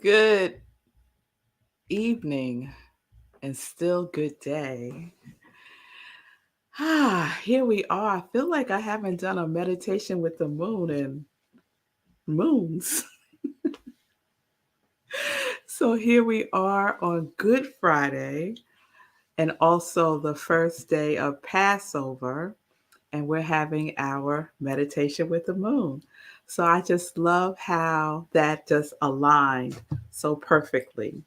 Good evening and still good day. Here we are. I feel like I haven't done a meditation with the moon in moons. So here we are on Good Friday and also the first day of Passover, and we're having our meditation with the moon. So I just love how that just aligned so perfectly.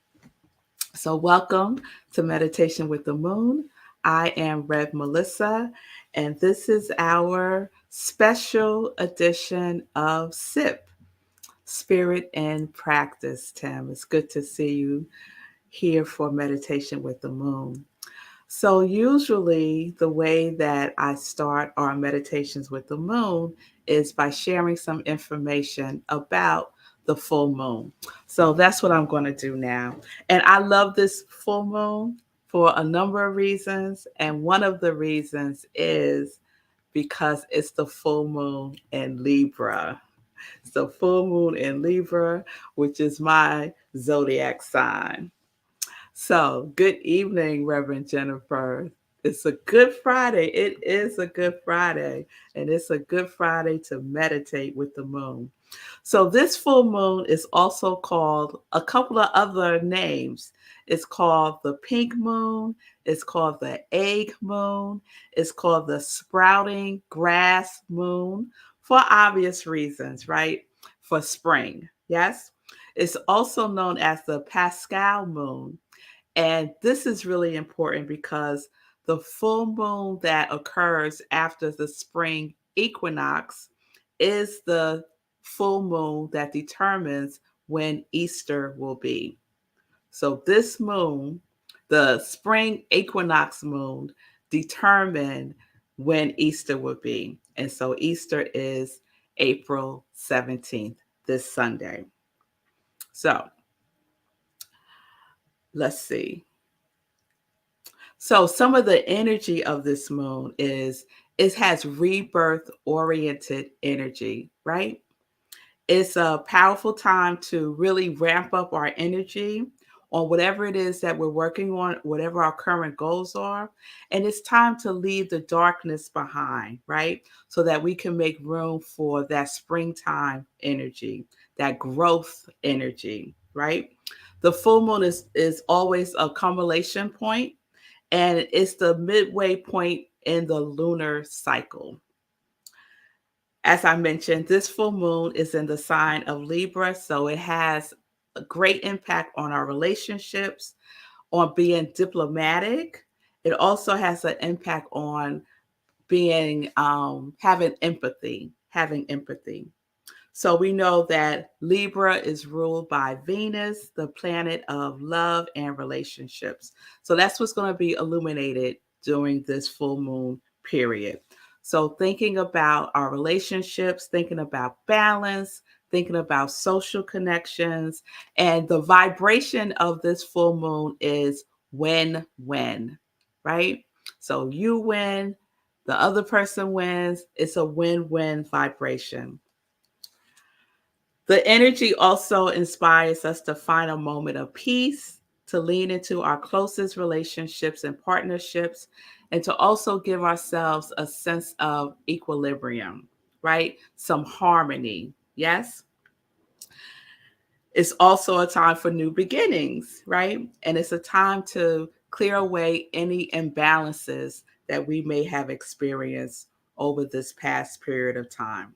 So, welcome to Meditation with the Moon. I am Rev Melissa, and this is our special edition of SIP, Spirit and Practice. Tim, it's good to see you here for Meditation with the Moon. So, usually, the way that I start our meditations with the moon is by sharing some information about the full moon. So, that's what I'm going to do now. And I love this full moon for a number of reasons. And one of the reasons is because it's the full moon in Libra. It's the full moon in Libra, which is my zodiac sign. So, good evening, Reverend Jennifer. It's a good Friday. It is a good Friday, and it's a good Friday to meditate with the moon. So, this full moon is also called a couple of other names. It's called the pink moon, it's called the egg moon, it's called the sprouting grass moon for obvious reasons, right? For spring, yes? It's also known as the Pascal moon, and this is really important because the full moon that occurs after the spring equinox is the full moon that determines when Easter will be. So, this moon, the spring equinox moon, determined when Easter will be. And so, Easter is April 17th, this Sunday. So, let's see. So some of the energy of this moon is it has rebirth oriented energy, right? It's a powerful time to really ramp up our energy on whatever it is that we're working on, whatever our current goals are. And it's time to leave the darkness behind, right? So that we can make room for that springtime energy, that growth energy, right? The full moon is always a accumulation point, and it's the midway point in the lunar cycle. As I mentioned, this full moon is in the sign of Libra, so it has a great impact on our relationships, on being diplomatic. It also has an impact on being having empathy. So we know that Libra is ruled by Venus, the planet of love and relationships. So that's what's going to be illuminated during this full moon period. So thinking about our relationships, thinking about balance, thinking about social connections, and the vibration of this full moon is win-win, right? So you win, the other person wins. It's a win-win vibration. The energy also inspires us to find a moment of peace, to lean into our closest relationships and partnerships, and to also give ourselves a sense of equilibrium, right? Some harmony. Yes. It's also a time for new beginnings, right? And it's a time to clear away any imbalances that we may have experienced over this past period of time.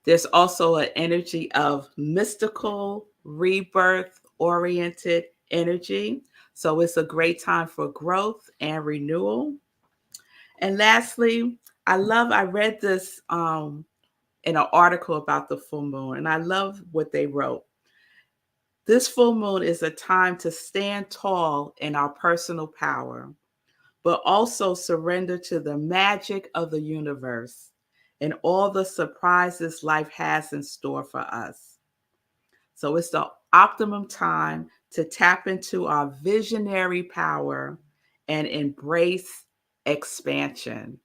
There's also an energy of mystical, rebirth oriented energy. So it's a great time for growth and renewal. And lastly, I read this in an article about the full moon, and I love what they wrote. This full moon is a time to stand tall in our personal power, but also surrender to the magic of the universe and all the surprises life has in store for us. So it's the optimum time to tap into our visionary power and embrace expansion.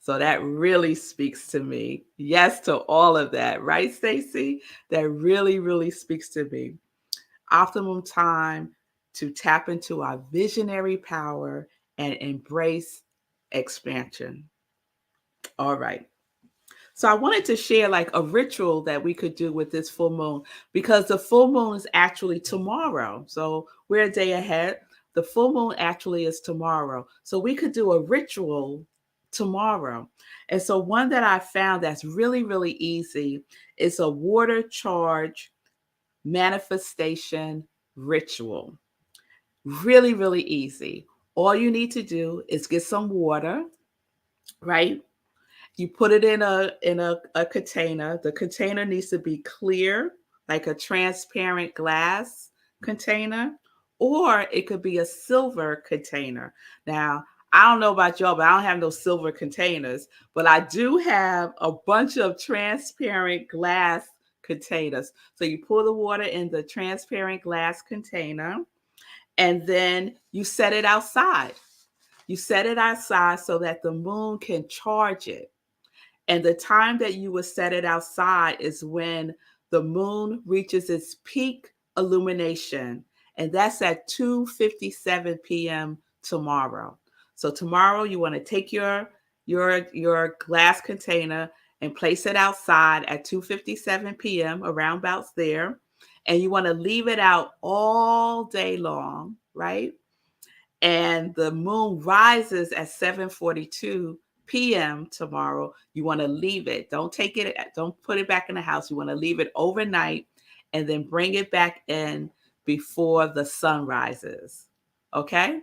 So that really speaks to me. Yes to all of that, right, Stacy? That really, really speaks to me. optimum time to tap into our visionary power and embrace expansion. All right. So I wanted to share like a ritual that we could do with this full moon because the full moon is actually tomorrow. So we're a day ahead. The full moon actually is tomorrow. So we could do a ritual tomorrow. And so one that I found that's really, really easy is a water charge manifestation ritual. Really, really easy. All you need to do is get some water, right? You put it in a container. The container needs to be clear, like a transparent glass container, or it could be a silver container. Now, I don't know about y'all, but I don't have no silver containers, but I do have a bunch of transparent glass containers. So you pour the water in the transparent glass container, and then you set it outside. You set it outside so that the moon can charge it. And the time that you would set it outside is when the moon reaches its peak illumination. And that's at 2:57 p.m. tomorrow. So tomorrow you want to take your glass container and place it outside at 2:57 p.m. around about there. And you want to leave it out all day long, right? And the moon rises at 7:42 p.m. tomorrow. You want to leave it. Don't take it, don't put it back in the house. You want to leave it overnight and then bring it back in before the sun rises. Okay?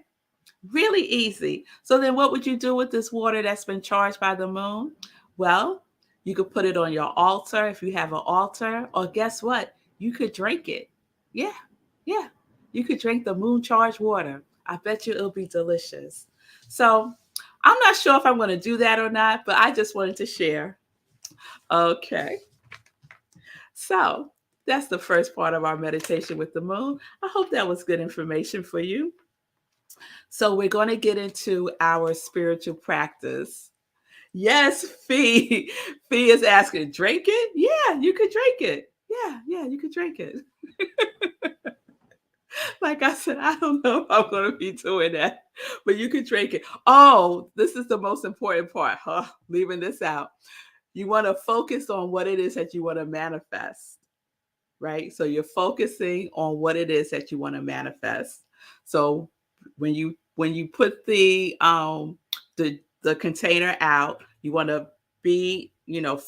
Really easy. So then what would you do with this water that's been charged by the moon? Well, you could put it on your altar if you have an altar, or guess what? You could drink it. Yeah, yeah. You could drink the moon charged water. I bet you it'll be delicious. So I'm not sure if I'm going to do that or not, but I just wanted to share. Okay. So that's the first part of our meditation with the moon. I hope that was good information for you. So we're going to get into our spiritual practice. Yes, Fee. Fee is asking, drink it? Yeah, you could drink it. Yeah, you could drink it. Like I said, I don't know if I'm going to be doing that, but you could drink it. Oh, this is the most important part, huh? Leaving this out. You want to focus on what it is that you want to manifest, right? So you're focusing on what it is that you want to manifest. So when you put the container out, you want to be,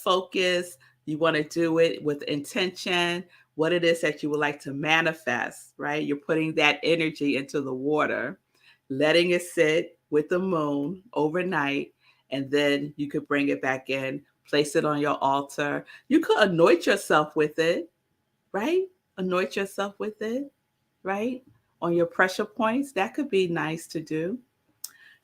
focused. You want to do it with intention, what it is that you would like to manifest, right? You're putting that energy into the water, letting it sit with the moon overnight, and then you could bring it back in, place it on your altar. You could anoint yourself with it, right? Anoint yourself with it, right? On your pressure points. That could be nice to do.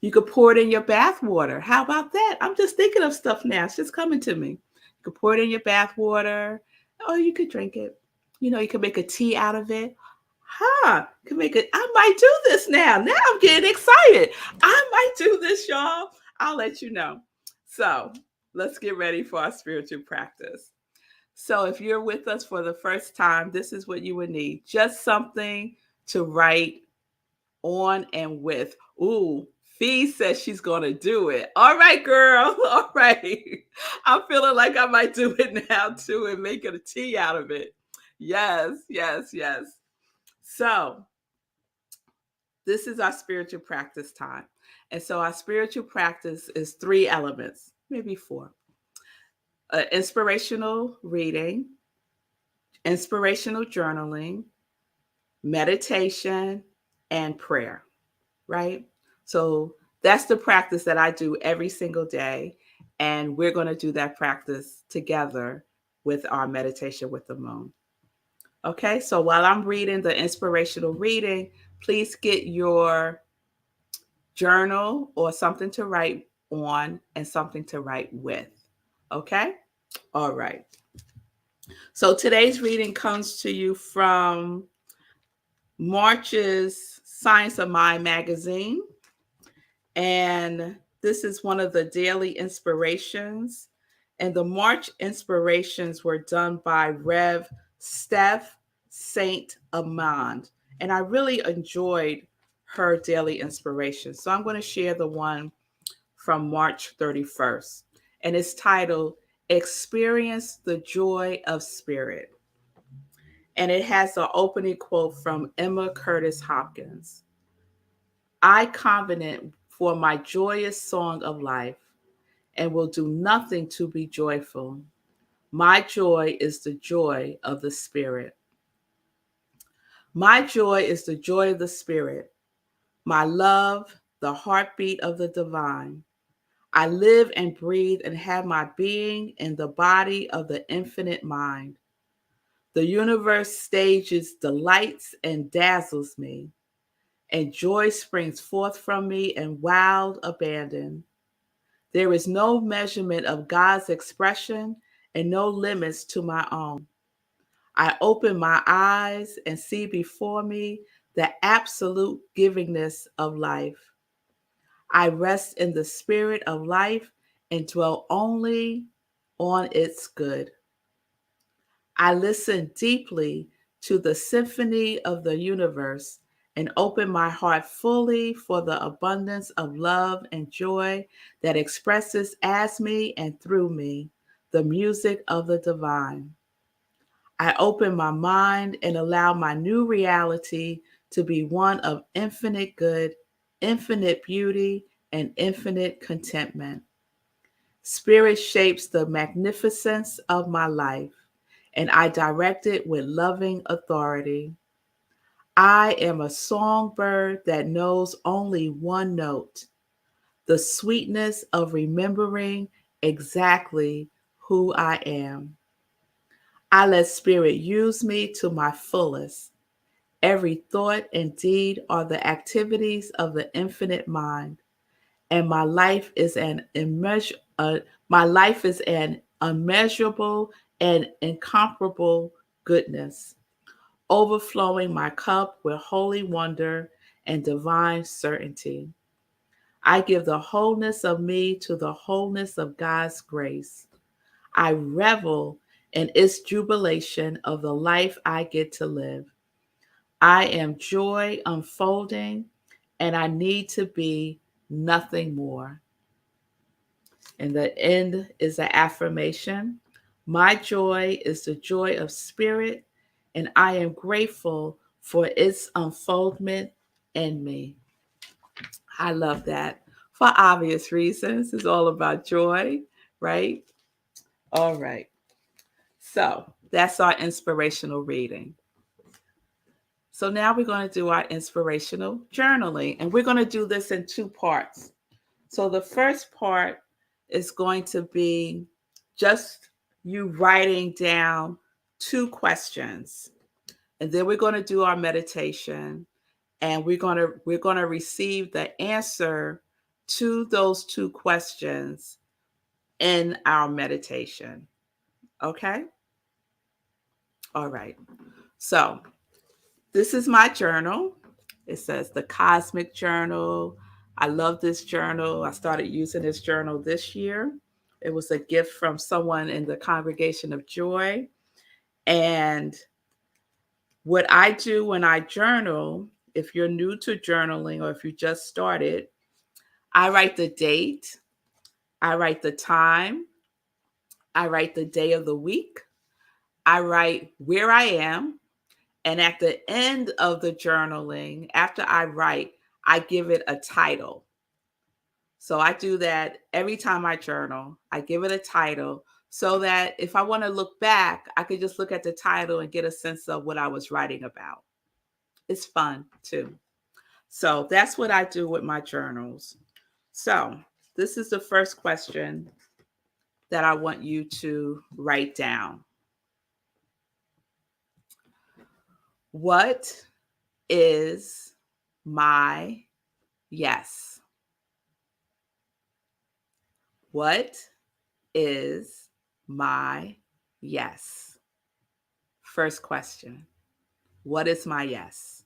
You could pour it in your bath water. How about that? I'm just thinking of stuff now. It's just coming to me. You could pour it in your bath water, or you could drink it. You could make a tea out of it. You could make it. I might do this now. Now I'm getting excited. I might do this, y'all. I'll let you know. So let's get ready for our spiritual practice. So if you're with us for the first time, this is what you would need. Just something to write on and with. Ooh, Fee says she's going to do it. All right, girl. All right. I'm feeling like I might do it now too and make a tea out of it. Yes, yes, yes. So this is our spiritual practice time. And so our spiritual practice is 3 elements, maybe 4. Inspirational reading, inspirational journaling, meditation, and prayer, right? So that's the practice that I do every single day. And we're going to do that practice together with our meditation with the moon. Okay, so while I'm reading the inspirational reading, please get your journal or something to write on and something to write with. Okay, all right. So today's reading comes to you from March's Science of Mind magazine. And this is one of the daily inspirations. And the March inspirations were done by Rev. Steph Saint Amand. And I really enjoyed her daily inspiration. So I'm going to share the one from March 31st. And it's titled Experience the Joy of Spirit. And it has an opening quote from Emma Curtis Hopkins. I covenant for my joyous song of life and will do nothing to be joyful. My joy is the joy of the Spirit. My joy is the joy of the Spirit. My love, the heartbeat of the divine. I live and breathe and have my being in the body of the infinite mind. The universe stages delights and dazzles me, and joy springs forth from me in wild abandon. There is no measurement of God's expression and no limits to my own. I open my eyes and see before me the absolute givingness of life. I rest in the spirit of life and dwell only on its good. I listen deeply to the symphony of the universe and open my heart fully for the abundance of love and joy that expresses as me and through me the music of the divine. I open my mind and allow my new reality to be one of infinite good, infinite beauty, and infinite contentment. Spirit shapes the magnificence of my life, and I direct it with loving authority. I am a songbird that knows only one note, the sweetness of remembering exactly who I am. I let Spirit use me to my fullest. Every thought and deed are the activities of the infinite mind, and my life is an unmeasurable and incomparable goodness, overflowing my cup with holy wonder and divine certainty. I give the wholeness of me to the wholeness of God's grace. I revel in its jubilation of the life I get to live. I am joy unfolding, and I need to be nothing more. And the end is an affirmation. My joy is the joy of spirit, and I am grateful for its unfoldment in me. I love that for obvious reasons. It's all about joy, right? All right. So that's our inspirational reading. So now we're going to do our inspirational journaling, and we're going to do this in two parts. So the first part is going to be just you writing down two questions. And then we're going to do our meditation, and we're going to receive the answer to those two questions in our meditation. Okay? All right. So, this is my journal. It says the Cosmic Journal. I love this journal. I started using this journal this year. It was a gift from someone in the Congregation of Joy. And what I do when I journal, if you're new to journaling or if you just started, I write the date, I write the time, I write the day of the week, I write where I am, and at the end of the journaling, after I write, I give it a title. So I do that every time I journal. I give it a title so that if I want to look back, I could just look at the title and get a sense of what I was writing about. It's fun too. So that's what I do with my journals. So this is the first question that I want you to write down. What is my yes? What is my yes? First question. What is my yes?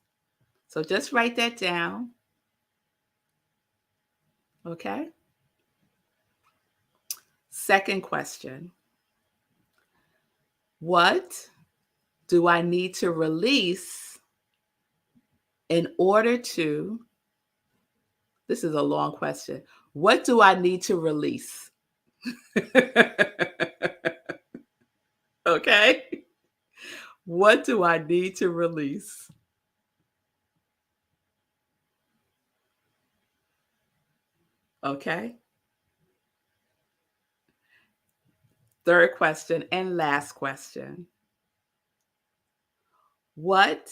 So just write that down. Okay. Second question. What do I need to release in order to, this is a long question, what do I need to release? Okay. What do I need to release? Okay. Third question and last question. What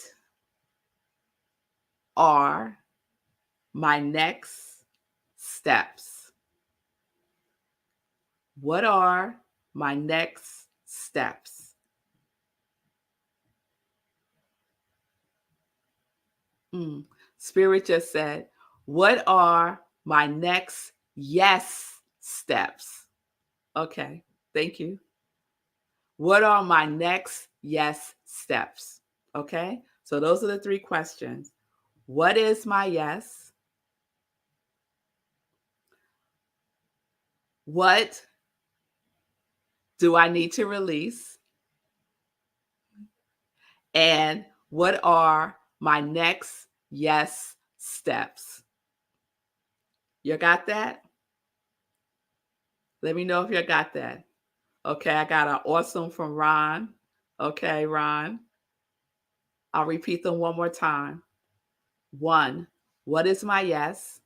are my next steps? What are my next steps? Mm. Spirit just said, what are my next yes steps? Okay, thank you. What are my next yes steps? Okay, so those are the three questions. What is my yes? What do I need to release? And what are my next yes steps? You got that? Let me know if you got that. Okay, I got an awesome from Ron. Okay, Ron. I'll repeat them one more time. One, what is my yes?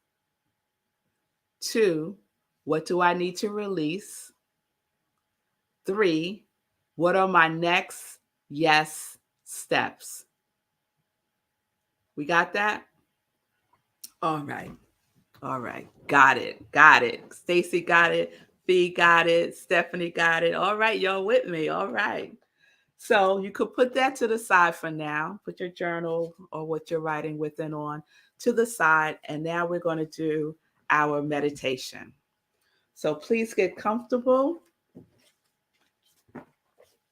Two, what do I need to release? Three, what are my next yes steps? We got that? All right. All right. Got it. Got it. Stacy got it. Fee got it. Stephanie got it. All right. Y'all with me. All right. So you could put that to the side for now. Put your journal or what you're writing within on to the side. And now we're going to do our meditation. So please get comfortable.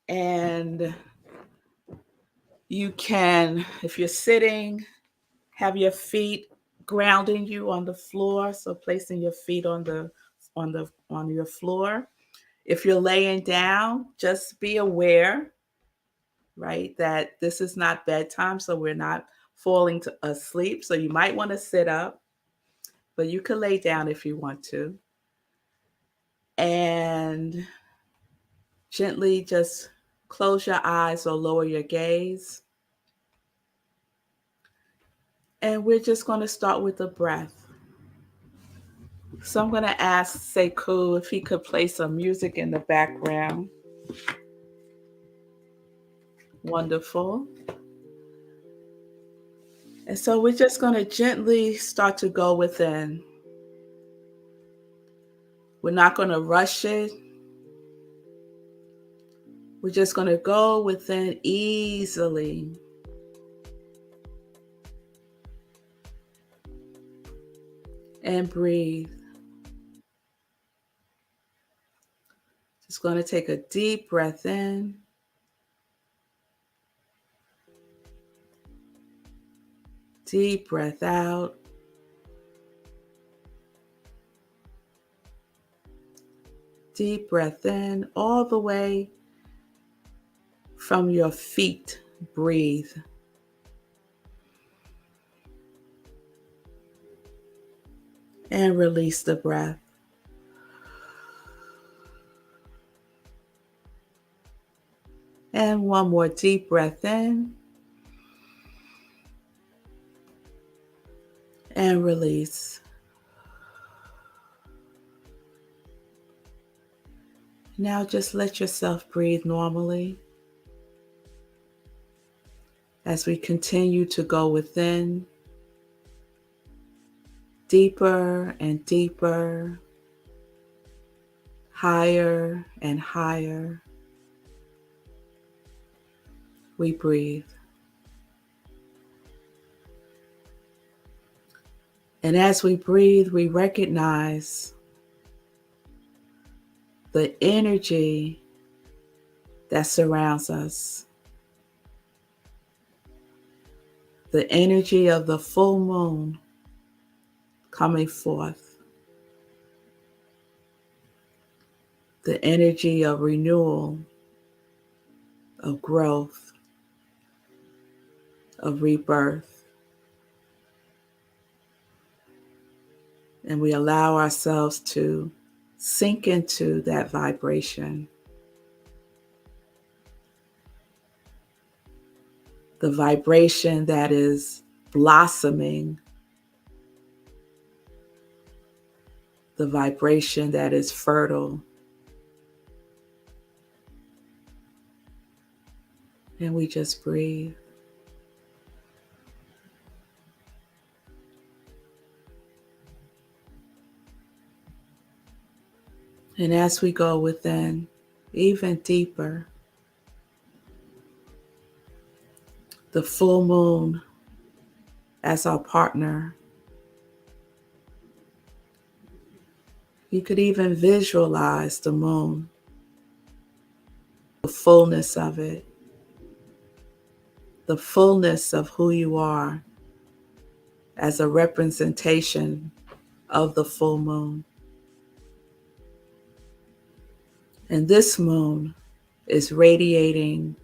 And you can, if you're sitting, have your feet grounding you on the floor. So placing your feet on your floor. If you're laying down, just be aware, right, that this is not bedtime, so we're not falling asleep. So you might want to sit up, but you can lay down if you want to. And gently just close your eyes or lower your gaze. And we're just going to start with the breath. So I'm going to ask Sekou if he could play some music in the background. Wonderful. And so we're just going to gently start to go within. We're not going to rush it. We're just going to go within easily. And breathe. Just going to take a deep breath in. Deep breath out. Deep breath in all the way from your feet. Breathe. And release the breath. And one more deep breath in. And release. Now just let yourself breathe normally as we continue to go within, deeper and deeper, higher and higher. We breathe. And as we breathe, we recognize the energy that surrounds us. The energy of the full moon coming forth. The energy of renewal, of growth. of rebirth. And we allow ourselves to sink into that vibration, the vibration that is blossoming, the vibration that is fertile. And we just breathe. And as we go within, even deeper, the full moon as our partner. You could even visualize the moon, the fullness of it, the fullness of who you are as a representation of the full moon. And this moon is radiating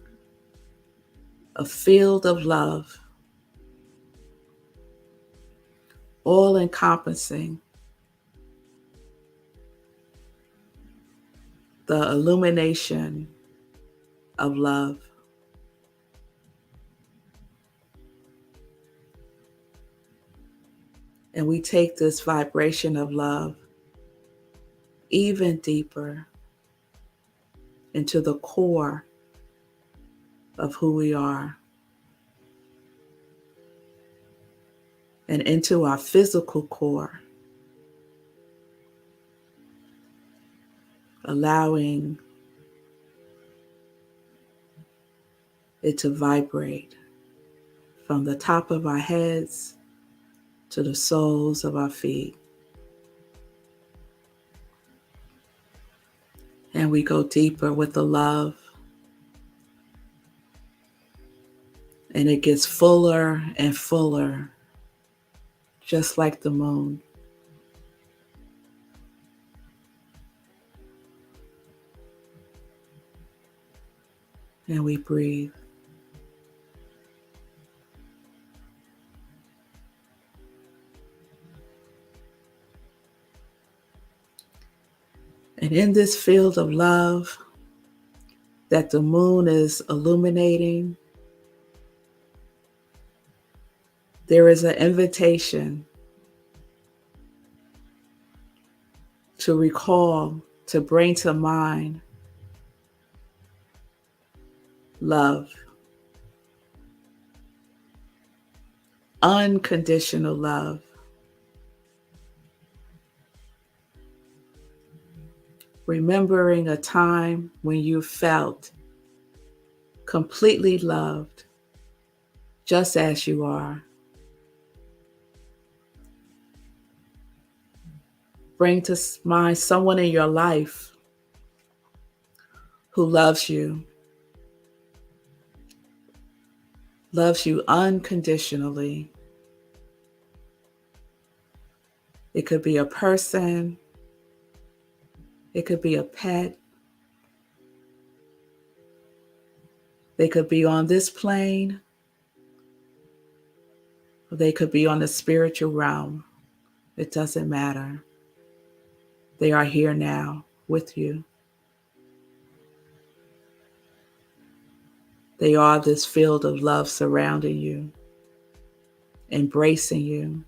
a field of love, all encompassing, the illumination of love. And we take this vibration of love even deeper into the core of who we are and into our physical core, allowing it to vibrate from the top of our heads to the soles of our feet. And we go deeper with the love, and it gets fuller and fuller, just like the moon. And we breathe. And in this field of love that the moon is illuminating, there is an invitation to recall, to bring to mind love, unconditional love. Remembering a time when you felt completely loved, just as you are. Bring to mind someone in your life who loves you unconditionally. It could be a person, it could be a pet, they could be on this plane, or they could be on the spiritual realm. It doesn't matter. They are here now with you. They are this field of love surrounding you, embracing you,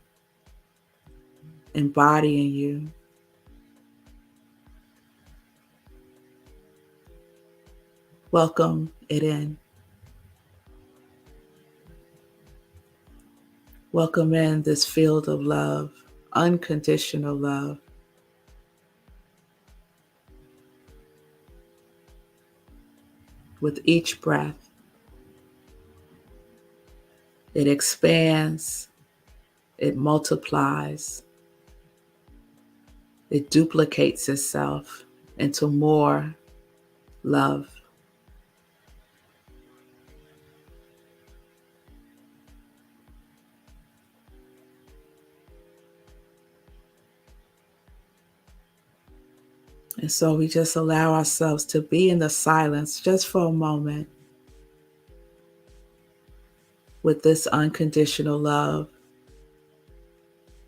embodying you. Welcome it in. Welcome in this field of love, unconditional love. With each breath, it expands, it multiplies, it duplicates itself into more love. And so we just allow ourselves to be in the silence just for a moment, with this unconditional love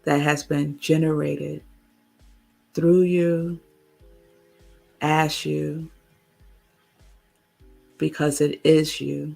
that has been generated through you, as you, because it is you.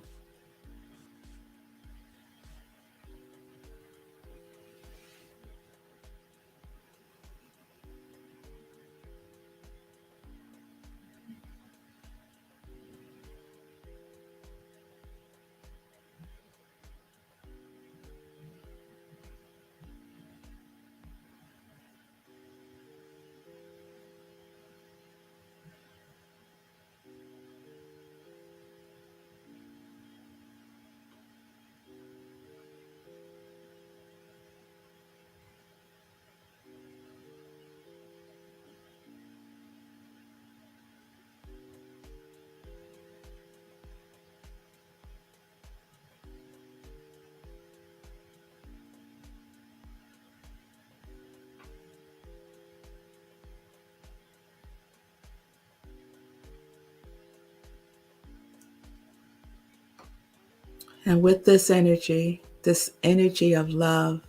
And with this energy of love,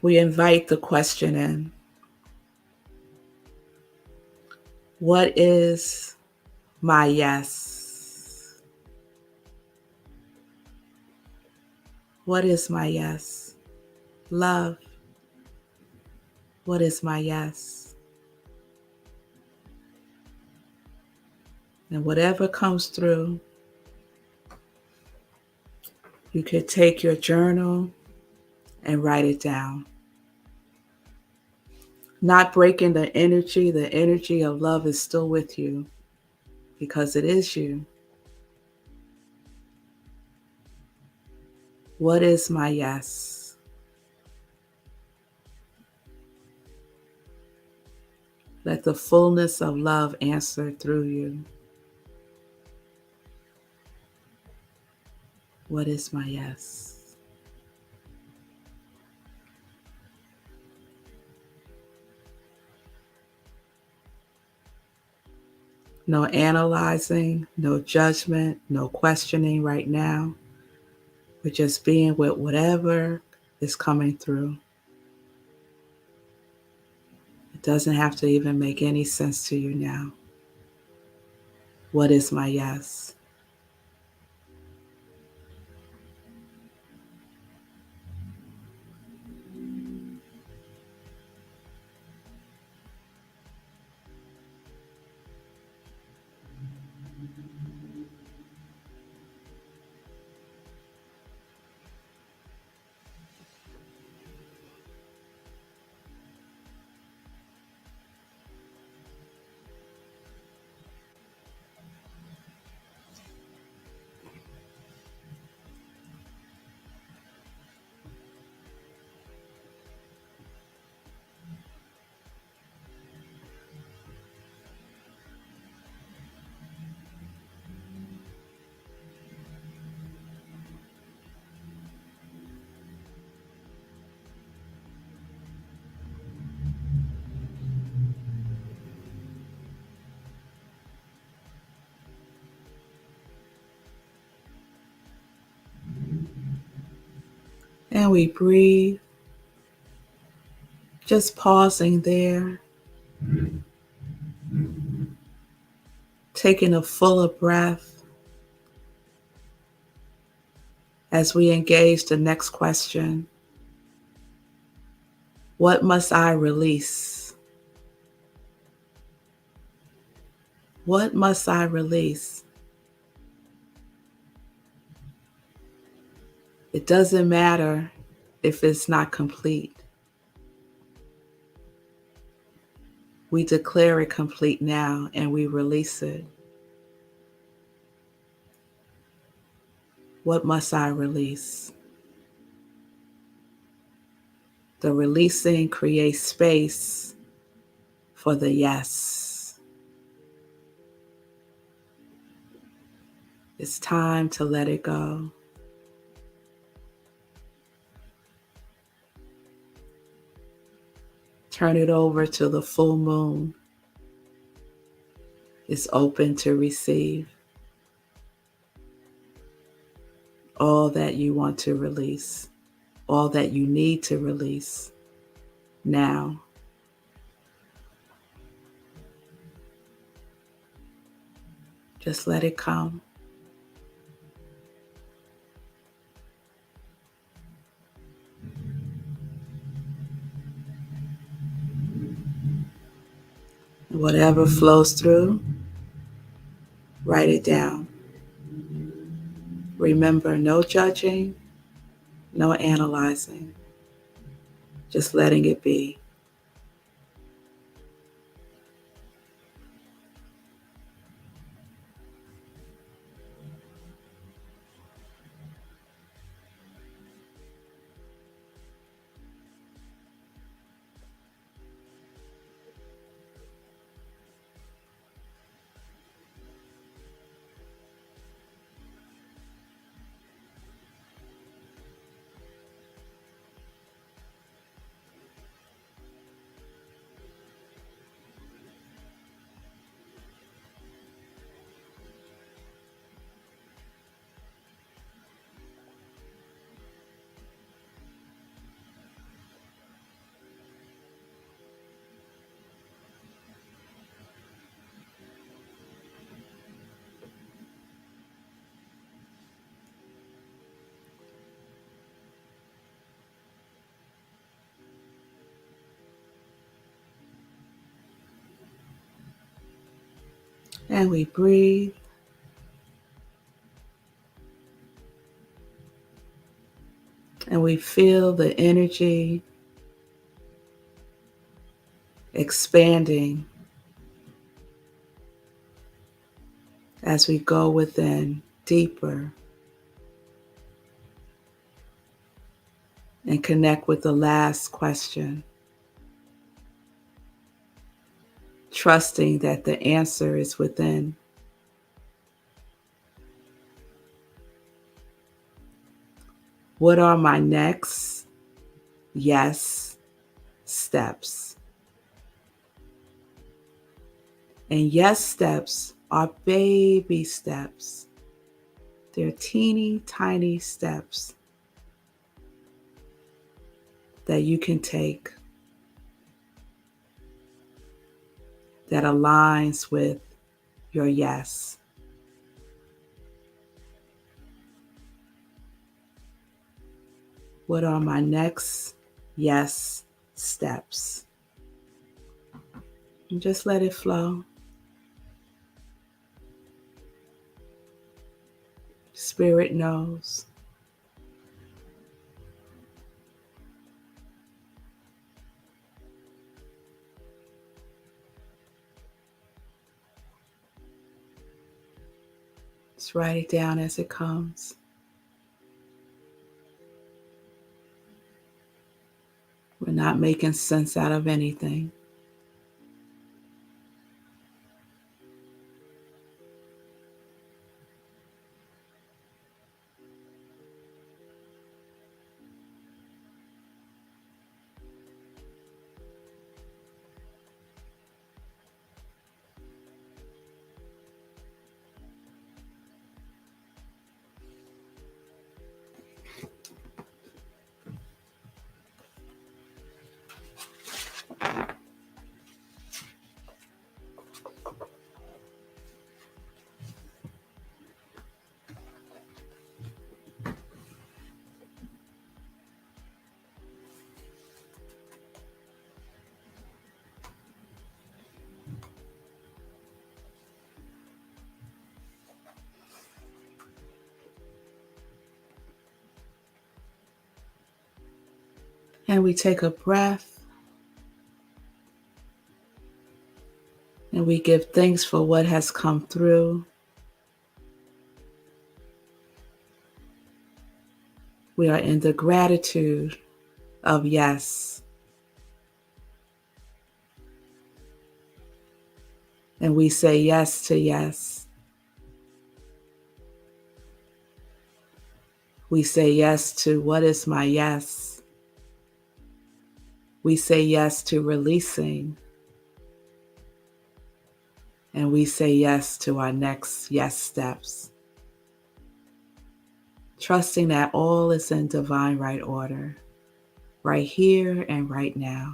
we invite the question in: what is my yes? What is my yes? Love, what is my yes? And whatever comes through, you could take your journal and write it down. Not breaking the energy of love is still with you because it is you. What is my yes? Let the fullness of love answer through you. What is my yes? No analyzing, no judgment, no questioning right now. We're just being with whatever is coming through. It doesn't have to even make any sense to you now. What is my yes? And we breathe, just pausing there, taking a fuller breath as we engage the next question. What must I release? What must I release? It doesn't matter if it's not complete. We declare it complete now and we release it. What must I release? The releasing creates space for the yes. It's time to let it go. Turn it over to the full moon. It's open to receive. all that you want to release, all that you need to release now. Just let it come. Whatever flows through, write it down. Remember, no judging, no analyzing, just letting it be. And we breathe. And we feel the energy expanding as we go within deeper and connect with the last question, trusting that the answer is within. What are my next yes steps? And yes steps are baby steps. They're teeny tiny steps that you can take that aligns with your yes. What are my next yes steps? And just let it flow. Spirit knows. Just write it down as it comes. We're not making sense out of anything. And we take a breath and we give thanks for what has come through. We are in the gratitude of yes. And we say yes to yes. We say yes to what is my yes. We say yes to releasing. And we say yes to our next yes steps. trusting that all is in divine right order, right here and right now.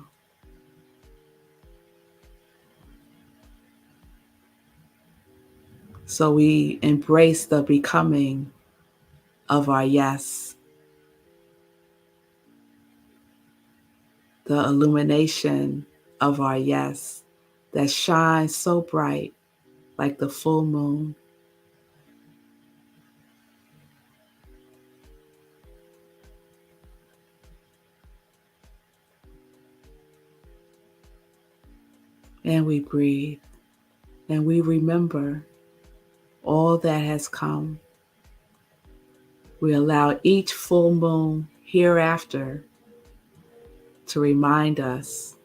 So we embrace the becoming of our yes, the illumination of our yes that shines so bright like the full moon. And we breathe and we remember all that has come. We allow each full moon hereafter to remind us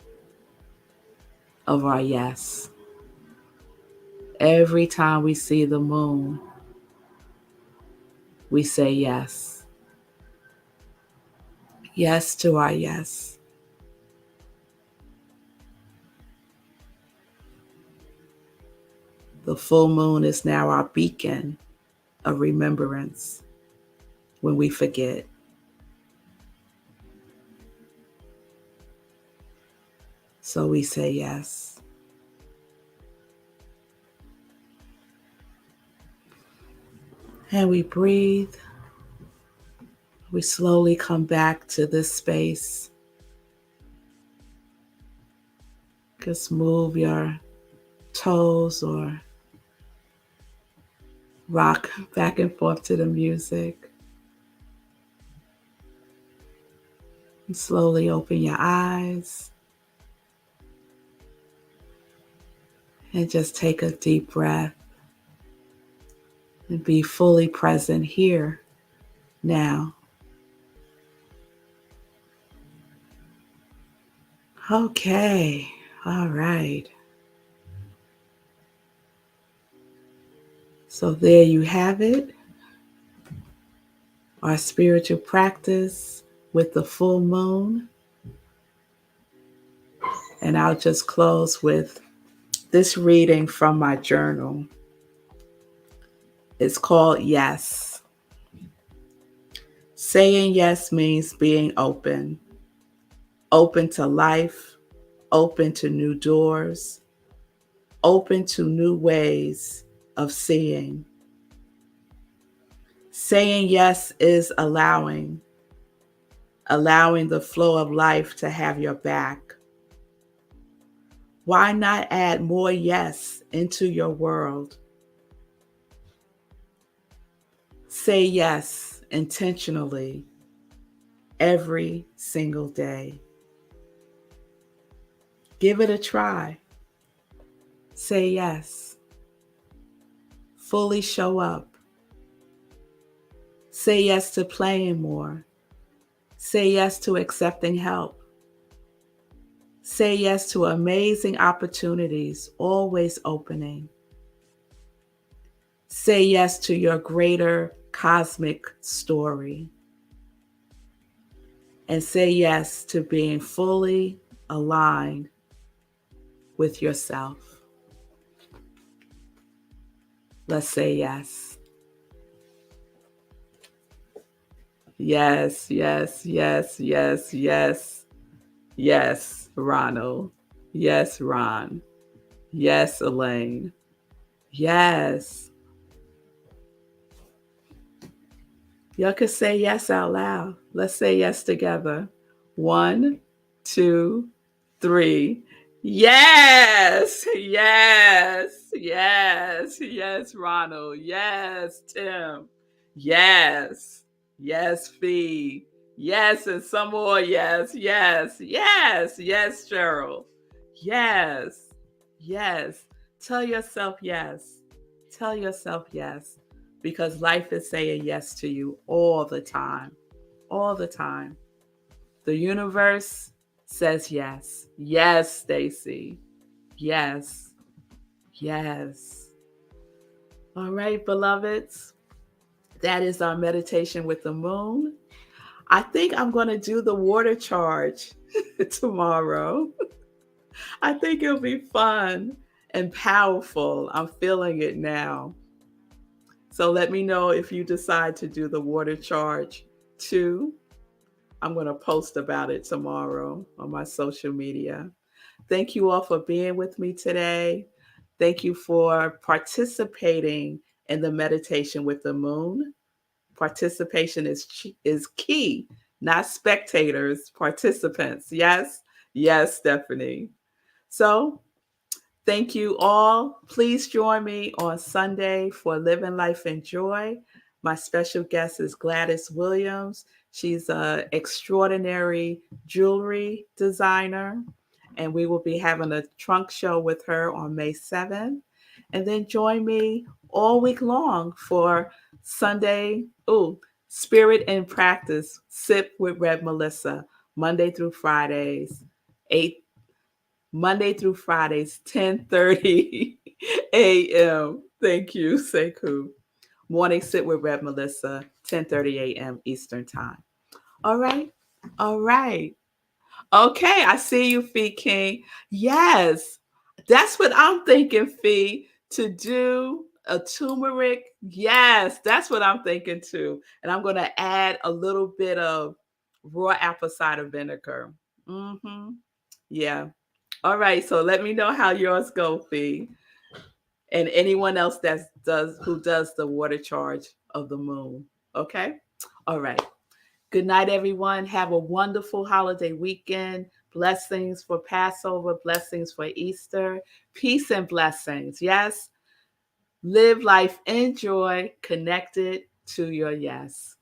of our yes. Every time we see the moon, we say yes. Yes to our yes. The full moon is now our beacon of remembrance when we forget. So we say yes. And we breathe. We slowly come back to this space. Just move your toes or rock back and forth to the music. And slowly open your eyes. And just take a deep breath. And be fully present here, now. Okay, all right. So there you have it, our spiritual practice with the full moon. And I'll just close with this reading from my journal. It's called Yes. Saying yes means being open, open to life, open to new doors, open to new ways of seeing. Saying yes is allowing the flow of life to have your back. Why not add more yes into your world? Say yes intentionally every single day. Give it a try. Say yes. Fully show up. Say yes to playing more. Say yes to accepting help. Say yes to amazing opportunities always opening. Say yes to your greater cosmic story. And say yes to being fully aligned with yourself. Let's say yes. Yes, yes, yes, yes, yes. Yes, Ronald. Yes, Ron. Yes, Elaine. Yes. Y'all can say yes out loud. Let's say yes together. 1, 2, 3. Yes, yes, yes, yes, Ronald. Yes, Tim. Yes, yes, Fee. Yes, and some more. Yes, yes, yes, yes, Cheryl. Yes, yes. Tell yourself yes. Tell yourself yes. Because life is saying yes to you all the time. All the time. The universe says yes. Yes, Stacy. Yes. Yes. All right, beloveds. That is our meditation with the moon. I think I'm going to do the water charge tomorrow. I think it'll be fun and powerful. I'm feeling it now. So let me know if you decide to do the water charge too. I'm going to post about it tomorrow on my social media. Thank you all for being with me today. Thank you for participating in the meditation with the moon. Participation is key, not spectators, participants. Yes, yes, Stephanie. So thank you all. Please join me on Sunday for Living Life in Joy. My special guest is Gladys Williams. She's an extraordinary jewelry designer, and we will be having a trunk show with her on May 7th. And then join me all week long for Sunday, Spirit in Practice, Sip with Red Melissa, Monday through Fridays, 8 Monday through Fridays, 10:30 a.m. Thank you, Sekou. Morning Sit with Red Melissa, 10:30 a.m. Eastern Time. All right. All right. Okay, I see you, Fee King. Yes, that's what I'm thinking, Fee, to do a turmeric. Yes, that's what I'm thinking too. And I'm going to add a little bit of raw apple cider vinegar. Mm-hmm. Yeah. All right, so let me know how yours go, Fee, and anyone else that does who does the water charge of the moon. Okay. All right. Good night, everyone. Have a wonderful holiday weekend. Blessings for Passover, blessings for Easter, peace and blessings. Yes. Live life in joy, connected to your yes.